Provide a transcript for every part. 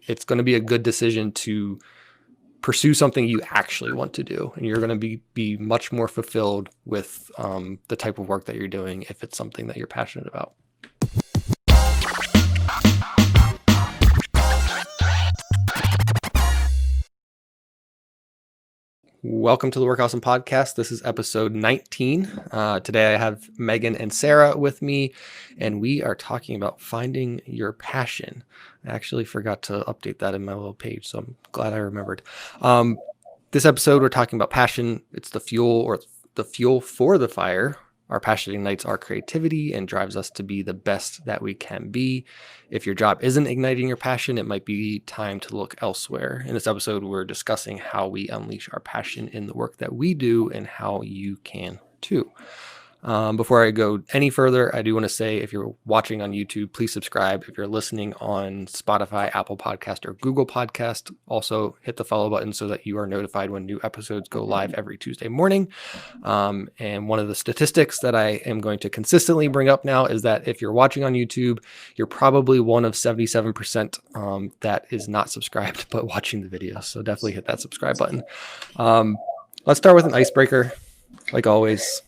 it's going to be a good decision to pursue something you actually want to do, and you're going to be much more fulfilled with the type of work that you're doing if it's something that you're passionate about. Welcome to the Work Awesome Podcast. This is episode 19. Today I have Megan and Sarah with me, and we are talking about finding your passion. I actually forgot to update that in my little page, so I'm glad I remembered. This episode, we're talking about passion. It's the fuel for the fire. Our passion ignites our creativity and drives us to be the best that we can be. If your job isn't igniting your passion, it might be time to look elsewhere. In this episode, we're discussing how we unleash our passion in the work that we do and how you can too. Before I go any further, I do want to say, if you're watching on YouTube, please subscribe. If you're listening on Spotify, Apple Podcast, or Google Podcast, also hit the follow button so that you are notified when new episodes go live every Tuesday morning. And one of the statistics that I am going to consistently bring up now is that if you're watching on YouTube, you're probably one of 77% that is not subscribed but watching the video. So definitely hit that subscribe button. Let's start with an icebreaker, like always.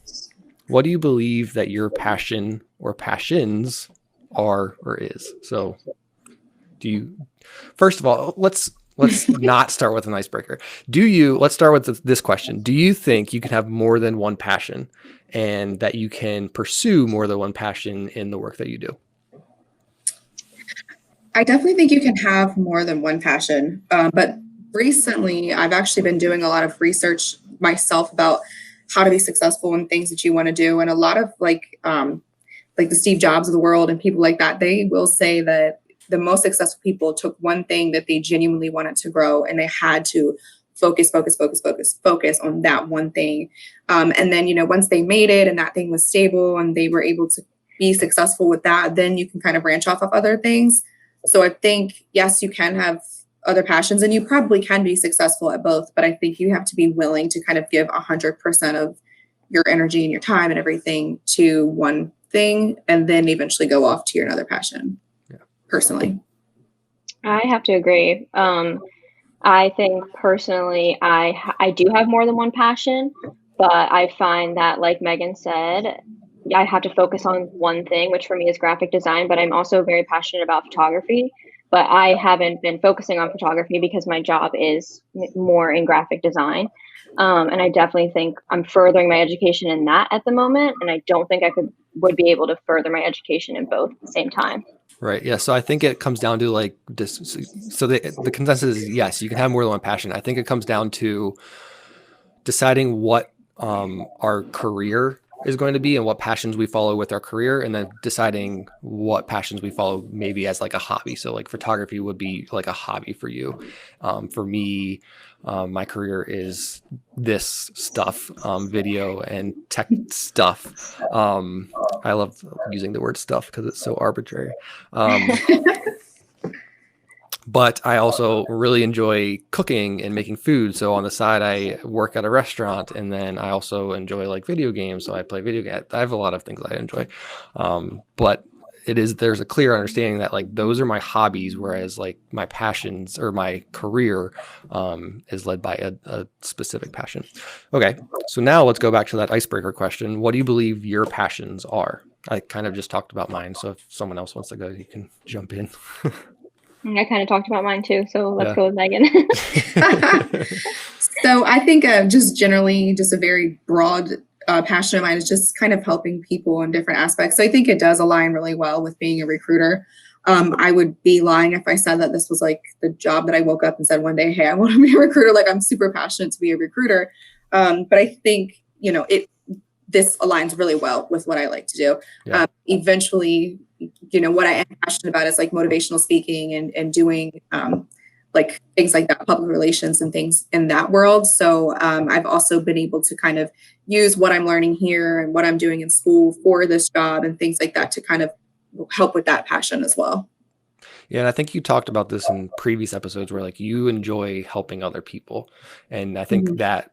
What do you believe that your passion or passions are or is? So first of all, let's not start with an icebreaker. Let's start with this question. Do you think you can have more than one passion and that you can pursue more than one passion in the work that you do? I definitely think you can have more than one passion. But recently I've actually been doing a lot of research myself about how to be successful in things that you want to do. And a lot of like the Steve Jobs of the world and people like that, they will say that the most successful people took one thing that they genuinely wanted to grow, and they had to focus on that one thing. And then, once they made it and that thing was stable and they were able to be successful with that, then you can kind of branch off of other things. So I think, yes, you can have other passions and you probably can be successful at both, but I think you have to be willing to kind of give 100% of your energy and your time and everything to one thing, and then eventually go off to your another passion. Yeah. Personally, I have to agree. I think personally, I do have more than one passion, but I find that, like Megan said, I have to focus on one thing, which for me is graphic design, but I'm also very passionate about photography. But I haven't been focusing on photography because my job is more in graphic design. And I definitely think I'm furthering my education in that at the moment. And I don't think I would be able to further my education in both at the same time. Right. Yeah. So I think it comes down to like this. So the consensus is, yes, you can have more than one passion. I think it comes down to deciding what our career is going to be and what passions we follow with our career, and then deciding what passions we follow maybe as like a hobby. So like photography would be like a hobby for you. For me, my career is this stuff, video and tech stuff. I love using the word stuff because it's so arbitrary. But I also really enjoy cooking and making food. So on the side, I work at a restaurant, and then I also enjoy like video games. So I play video games. I have a lot of things I enjoy. But there's a clear understanding that like those are my hobbies, whereas like my passions or my career is led by a specific passion. Okay, so now let's go back to that icebreaker question. What do you believe your passions are? I kind of just talked about mine. So if someone else wants to go, you can jump in. I kind of talked about mine too, so let's go with Megan. So I think just generally, just a very broad passion of mine is just kind of helping people in different aspects. So I think it does align really well with being a recruiter. I would be lying if I said that this was like the job that I woke up and said one day, hey, I want to be a recruiter. Like I'm super passionate to be a recruiter. But I think, this aligns really well with what I like to do. Yeah. Eventually, what I am passionate about is like motivational speaking and doing like things like that, public relations and things in that world. So I've also been able to kind of use what I'm learning here and what I'm doing in school for this job and things like that to kind of help with that passion as well. Yeah, and I think you talked about this in previous episodes where like you enjoy helping other people. And I think that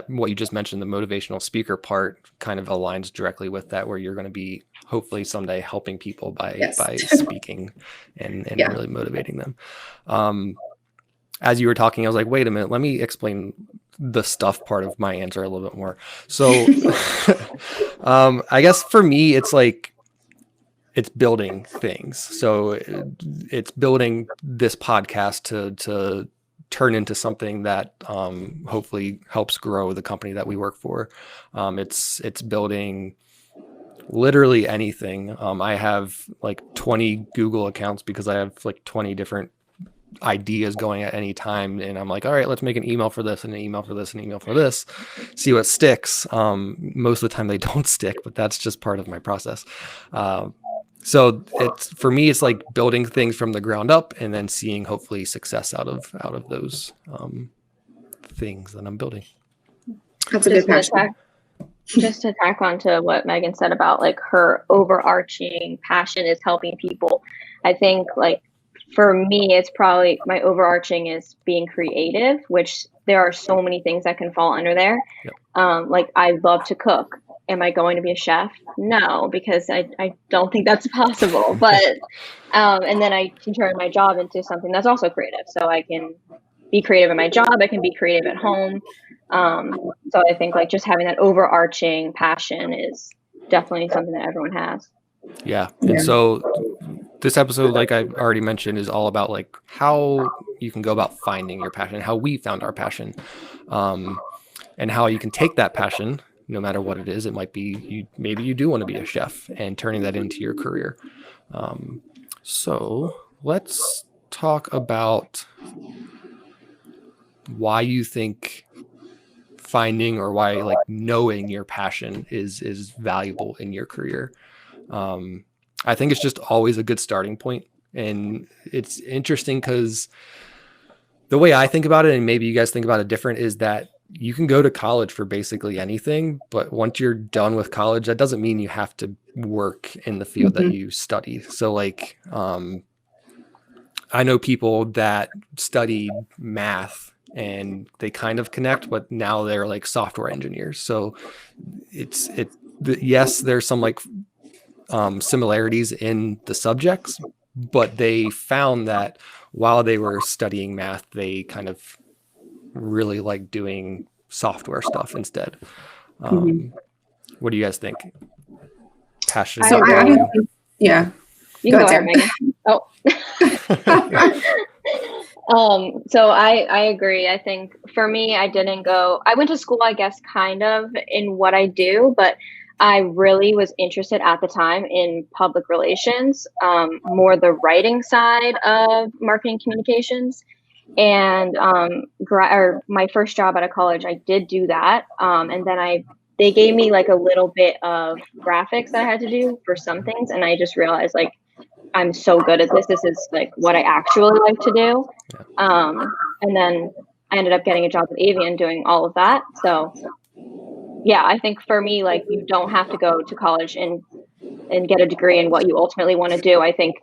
what you just mentioned, the motivational speaker part kind of aligns directly with that, where you're going to be hopefully someday helping people by Yes. speaking and really motivating them. As you were talking, I was like, wait a minute, let me explain the stuff part of my answer a little bit more. So I guess for me, it's like, it's building things. So it's building this podcast to turn into something that hopefully helps grow the company that we work for. It's building literally anything. I have like 20 Google accounts because I have like 20 different ideas going at any time, and I'm like, all right, let's make an email for this and an email for this and an email for this, see what sticks. Most of the time they don't stick, but that's just part of my process. So it's, for me, it's like building things from the ground up and then seeing hopefully success out of those things that I'm building. That's a good passion. Just to tack on to what Megan said about like her overarching passion is helping people. I think like for me, it's probably my overarching is being creative, which there are so many things that can fall under there. Yep. Like I love to cook. Am I going to be a chef? No, because I don't think that's possible. But and then I can turn my job into something that's also creative. So I can be creative in my job. I can be creative at home. So I think like just having that overarching passion is definitely something that everyone has. Yeah. And so this episode, like I already mentioned, is all about like how you can go about finding your passion, how we found our passion, and how you can take that passion, no matter what it is. It might be maybe you do want to be a chef, and turning that into your career. So let's talk about why you think finding, or why like knowing your passion is valuable in your career. I think it's just always a good starting point. And it's interesting because the way I think about it, and maybe you guys think about it different, is that you can go to college for basically anything, but once you're done with college, that doesn't mean you have to work in the field that you studied. So like, I know people that studied math and they kind of connect, but now they're like software engineers. So yes, there's some like similarities in the subjects, but they found that while they were studying math, they kind of really like doing software stuff instead. What do you guys think? Passion? So yeah. You can go ahead, Megan. Oh. So I agree. I think for me, I went to school, I guess, kind of in what I do, but I really was interested at the time in public relations, more the writing side of marketing communications. And my first job out of college, I did do that. And then they gave me like a little bit of graphics that I had to do for some things. And I just realized like, I'm so good at this. This is like what I actually like to do. And then I ended up getting a job at Avian doing all of that. So yeah, I think for me, like you don't have to go to college and get a degree in what you ultimately want to do. I think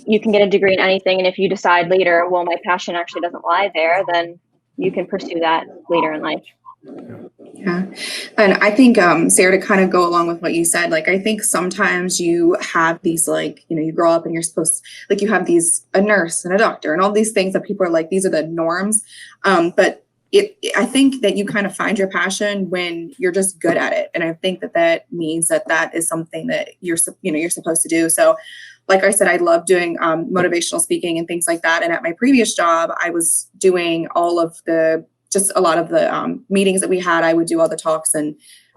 you can get a degree in anything. And if you decide later, well, my passion actually doesn't lie there, then you can pursue that later in life. Yeah. And I think, Sarah, to kind of go along with what you said, like, I think sometimes you have these, like, you grow up and you're supposed to, like, you have a nurse and a doctor and all these things that people are like, these are the norms. But I think that you kind of find your passion when you're just good at it. And I think that means that is something that you're supposed to do. So like I said, I love doing motivational speaking and things like that. And at my previous job, I was doing just a lot of the meetings that we had. I would do all the talks and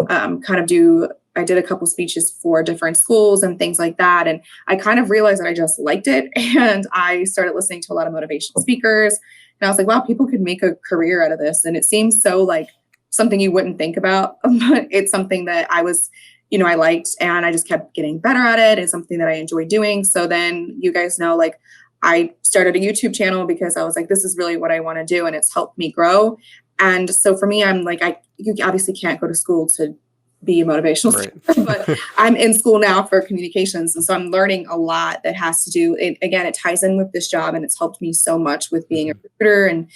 I did a couple speeches for different schools and things like that. And I kind of realized that I just liked it. And I started listening to a lot of motivational speakers. And I was like, wow, people could make a career out of this. And it seems so like something you wouldn't think about, but it's something that I liked, and I just kept getting better at it. It's something that I enjoy doing. So then you guys know, like, I started a YouTube channel because I was like, this is really what I want to do. And it's helped me grow. And so for me, I'm like, you obviously can't go to school to be a motivational speaker, but I'm in school now for communications. And so I'm learning a lot that has to do, it ties in with this job, and it's helped me so much with being a recruiter and,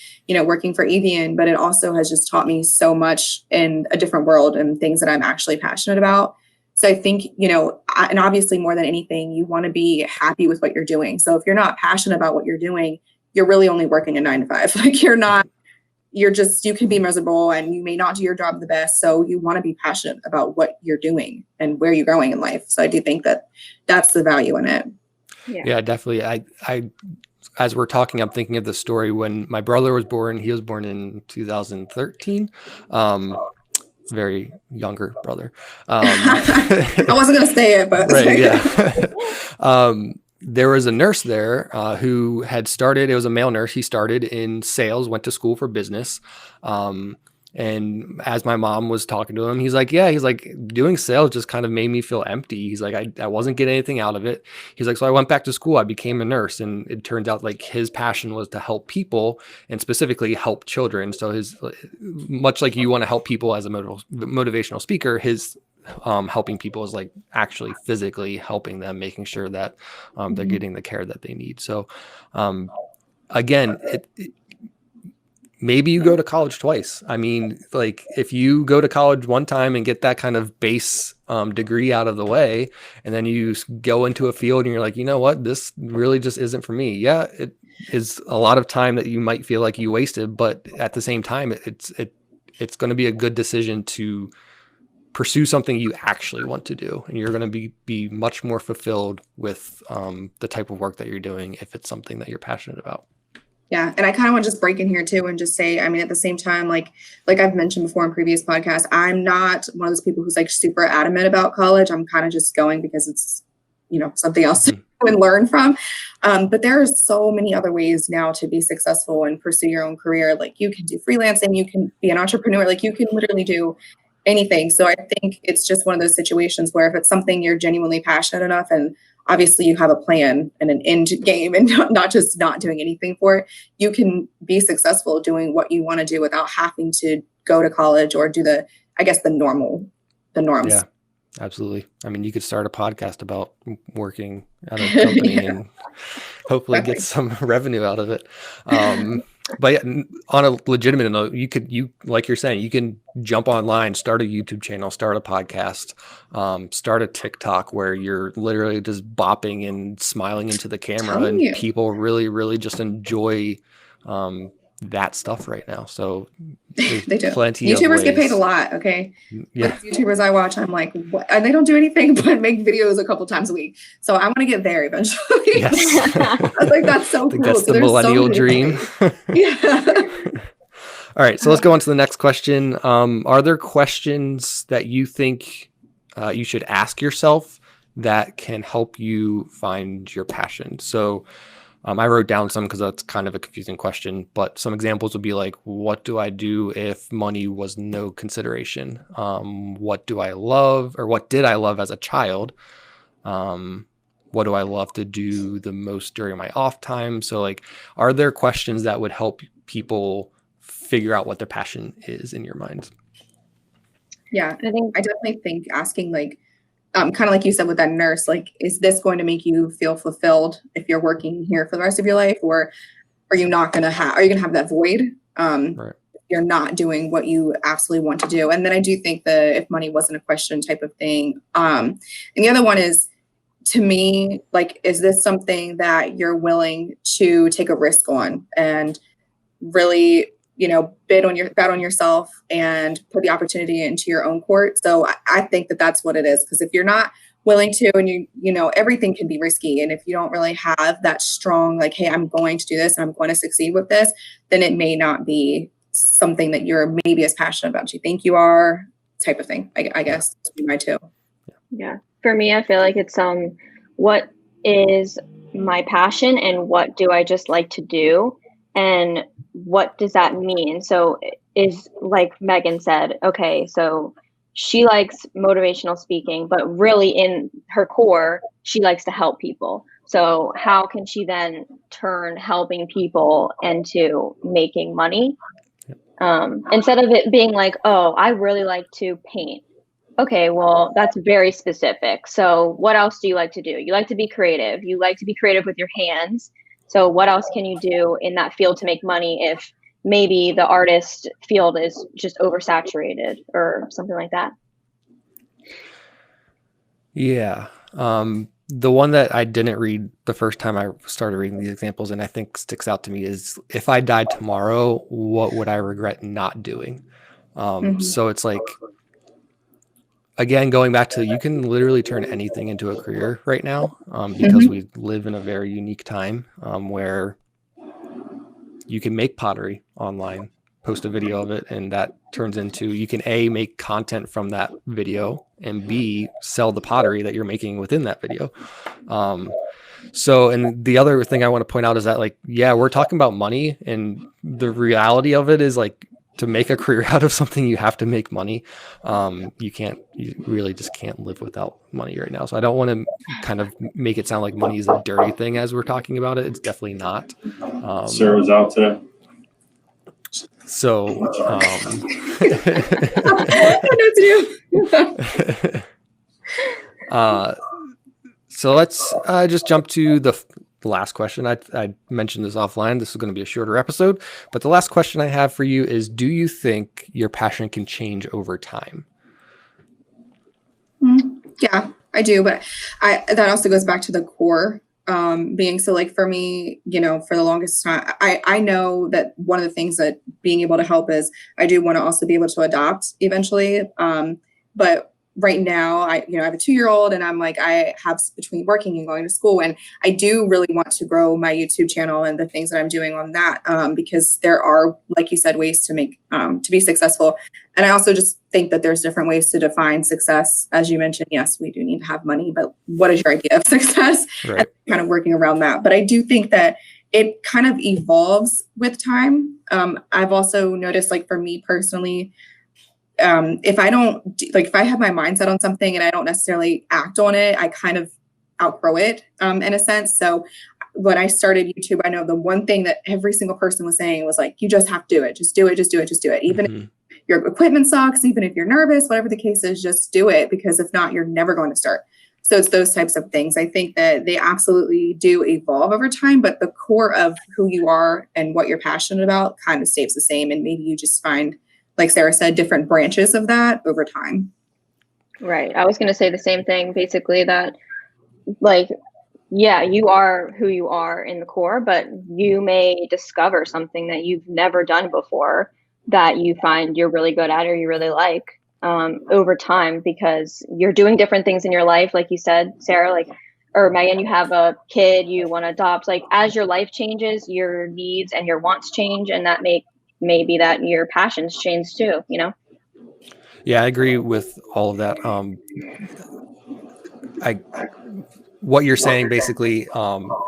working for Evian, but it also has just taught me so much in a different world and things that I'm actually passionate about. So I think, and obviously more than anything, you want to be happy with what you're doing. So if you're not passionate about what you're doing, you're really only working a 9 to 5. Like you can be miserable and you may not do your job the best. So you want to be passionate about what you're doing and where you're going in life. So I do think that that's the value in it. Yeah, definitely. I, as we're talking, I'm thinking of the story when my brother was born. He was born in 2013. Very younger brother. I wasn't going to say it, but right. Yeah. There was a nurse there who had started, it was a male nurse. He started in sales, went to school for business. And as my mom was talking to him, he's like, doing sales just kind of made me feel empty. He's like, I wasn't getting anything out of it. He's like, so I went back to school, I became a nurse. And it turns out like his passion was to help people and specifically help children. So much like you want to help people as a motivational speaker, his helping people is like actually physically helping them, making sure that they're getting the care that they need. So again, maybe you go to college twice. I mean, like if you go to college one time and get that kind of base degree out of the way, and then you go into a field and you're like, you know what, this really just isn't for me. Yeah, it is a lot of time that you might feel like you wasted, but at the same time, it's going to be a good decision to pursue something you actually want to do, and you're going to be much more fulfilled with the type of work that you're doing if it's something that you're passionate about. Yeah. And I kind of want to just break in here too and just say, I mean, at the same time, like I've mentioned before in previous podcasts, I'm not one of those people who's like super adamant about college. I'm kind of just going because it's, something else to learn from. But there are so many other ways now to be successful and pursue your own career. Like you can do freelancing, you can be an entrepreneur, like you can literally do anything. So I think it's just one of those situations where if it's something you're genuinely passionate enough, and obviously you have a plan and an end game and not just not doing anything for it, you can be successful doing what you want to do without having to go to college or do the norms. Yeah, absolutely. I mean, you could start a podcast about working at a company and hopefully get some revenue out of it. But yeah, on a legitimate note, you like you're saying, you can jump online, start a YouTube channel, start a podcast, start a TikTok where you're literally just bopping and smiling into the camera, and people really, really just enjoy that stuff right now. So they do. Plenty YouTubers of ways. get paid a lot. Okay. Yeah. With YouTubers I watch, I'm like, what? And they don't do anything but make videos a couple times a week. So I want to get there eventually. Yes. I was like, that's so cool. That's the millennial dream. Yeah. All right. So let's go on to the next question. Are there questions that you think you should ask yourself that can help you find your passion? So I wrote down some because that's kind of a confusing question, but some examples would be like, what do I do if money was no consideration? What do I love, or what did I love as a child? What do I love to do the most during my off time? So like, are there questions that would help people figure out what their passion is in your mind? Yeah, I definitely think asking like, kind of like you said with that nurse, like, is this going to make you feel fulfilled if you're working here for the rest of your life, or are you going to have that void? Right. You're not doing what you absolutely want to do. And then I do think that if money wasn't a question type of thing. And the other one is, to me, like, is this something that you're willing to take a risk on and really, bet on yourself and put the opportunity into your own court? So I think that that's what it is. Because if you're not willing to, and everything can be risky. And if you don't really have that strong, like, hey, I'm going to do this and I'm going to succeed with this, then it may not be something that you're maybe as passionate about as you think you are, type of thing. I guess that's my two. Yeah. For me, I feel like it's what is my passion and what do I just like to do? And what does that mean? So is like Megan said, okay, so she likes motivational speaking, but really in her core, she likes to help people. So how can she then turn helping people into making money? Instead of it being like, oh, I really like to paint. Okay, well, that's very specific. So what else do you like to do? You like to be creative. You like to be creative with your hands. So what else can you do in that field to make money if maybe the artist field is just oversaturated or something like that? Yeah. The one that I didn't read the first time I started reading these examples and I think sticks out to me is, if I died tomorrow, what would I regret not doing? So it's like, again, going back to, you can literally turn anything into a career right now, because we live in a very unique time, where you can make pottery online, post a video of it, and that turns into, you can A, make content from that video, and B, sell the pottery that you're making within that video. So, and the other thing I want to point out is that, like, yeah, we're talking about money, and the reality of it is, like, to make a career out of something, you have to make money. You really just can't live without money right now. So I don't want to kind of make it sound like money is a dirty thing as we're talking about it. It's definitely not. Sarah's out today. So, I don't know what to do. so let's just jump to the last question. I mentioned this offline. This is going to be a shorter episode, but the last question I have for you is, do you think your passion can change over time? Yeah, I do. But that also goes back to the core being. So like for me, for the longest time, I know that one of the things that being able to help is, I do want to also be able to adopt eventually. But right now, I have a 2-year-old, and I'm like, I have between working and going to school, and I do really want to grow my YouTube channel and the things that I'm doing on that, because there are, like you said, ways to make to be successful. And I also just think that there's different ways to define success. As you mentioned, yes, we do need to have money, but what is your idea of success? Right. And kind of working around that. But I do think that it kind of evolves with time. I've also noticed, like for me personally, if I don't if I have my mindset on something and I don't necessarily act on it, I kind of outgrow it in a sense. So when I started YouTube, I know the one thing that every single person was saying was like, you just have to do it. Just do it. Just do it. Just do it. Even if your equipment sucks, even if you're nervous, whatever the case is, just do it, because if not, you're never going to start. So it's those types of things. I think that they absolutely do evolve over time, but the core of who you are and what you're passionate about kind of stays the same. And maybe you just find, like Sarah said, different branches of that over time. Right. I was going to say the same thing, basically, that, like, yeah, you are who you are in the core, but you may discover something that you've never done before that you find you're really good at or you really like over time, because you're doing different things in your life. Like you said, Sarah, like, or Megan, you have a kid, you want to adopt. Like, as your life changes, your needs and your wants change, and that maybe that your passions change too, Yeah, I agree with all of that. What you're saying basically,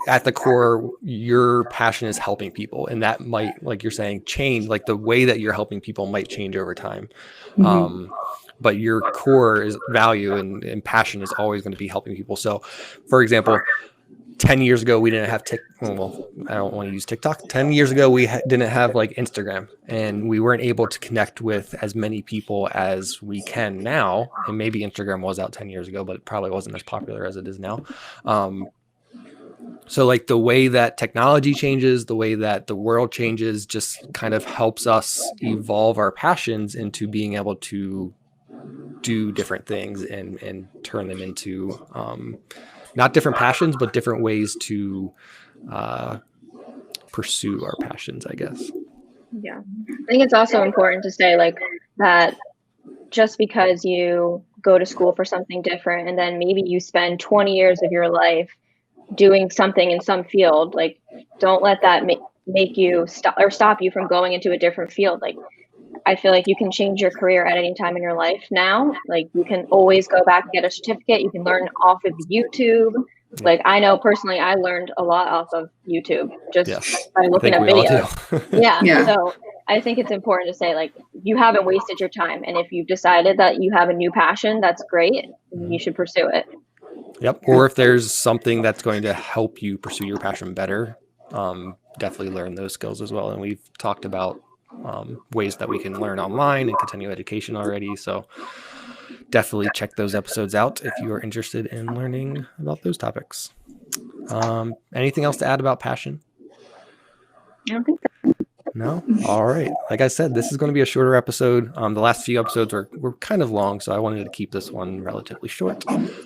at the core, your passion is helping people, and that might, like you're saying, change. Like the way that you're helping people might change over time. But your core is value and passion is always going to be helping people. So, for example, 10 years ago, we didn't have well, I don't want to use TikTok. 10 years ago, we didn't have like Instagram, and we weren't able to connect with as many people as we can now. And maybe Instagram was out 10 years ago, but it probably wasn't as popular as it is now. So like the way that technology changes, the way that the world changes, just kind of helps us evolve our passions into being able to do different things and turn them into, not different passions, but different ways to pursue our passions, I guess. Yeah. I think it's also important to say, like, that just because you go to school for something different and then maybe you spend 20 years of your life doing something in some field, like, don't let that make you stop you from going into a different field. Like, I feel like you can change your career at any time in your life now. Like, you can always go back and get a certificate. You can learn off of YouTube. Like, I know personally, I learned a lot off of YouTube just by looking at videos. Yeah. So I think it's important to say, like, you haven't wasted your time. And if you've decided that you have a new passion, that's great. You should pursue it. Yep. Or if there's something that's going to help you pursue your passion better, definitely learn those skills as well. And we've talked about ways that we can learn online and continue education already. So definitely check those episodes out if you are interested in learning about those topics. Anything else to add about passion? I don't think so. No? All right. Like I said, this is going to be a shorter episode. The last few episodes were kind of long, so I wanted to keep this one relatively short.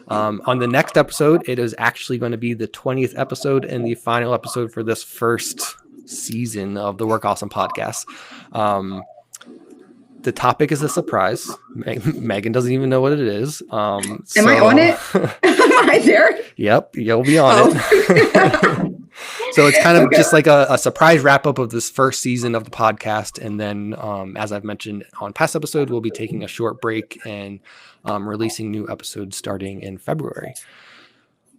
On the next episode, it is actually going to be the 20th episode and the final episode for this first season of the Work Awesome podcast. The topic is a surprise. Megan doesn't even know what it is. Am I on it? Am I there? Yep, you'll be on it. So it's kind of just like a surprise wrap up of this first season of the podcast. And then, as I've mentioned on past episodes, we'll be taking a short break and releasing new episodes starting in February.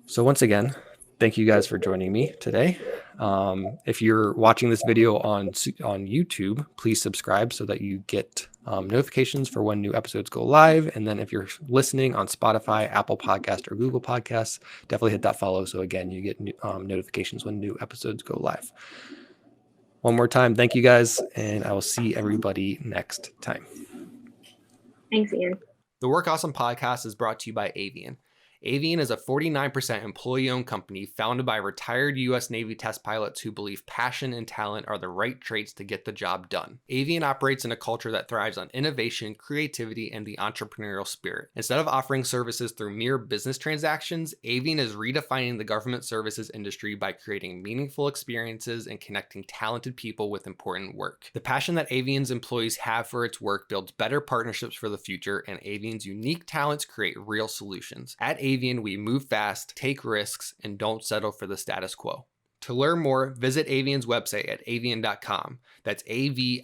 So once again, thank you guys for joining me today. If you're watching this video on YouTube, please subscribe so that you get notifications for when new episodes go live. And then if you're listening on Spotify, Apple Podcast, or Google Podcasts, definitely hit that follow. So again, you get notifications when new episodes go live. One more time, thank you guys, and I will see everybody next time. Thanks, Ian. The Work Awesome podcast is brought to you by Avian. Avian is a 49% employee-owned company founded by retired U.S. Navy test pilots who believe passion and talent are the right traits to get the job done. Avian operates in a culture that thrives on innovation, creativity, and the entrepreneurial spirit. Instead of offering services through mere business transactions, Avian is redefining the government services industry by creating meaningful experiences and connecting talented people with important work. The passion that Avian's employees have for its work builds better partnerships for the future, and Avian's unique talents create real solutions. At Avian, we move fast, take risks, and don't settle for the status quo. To learn more, visit Avian's website at avian.com. That's AVIAN.com.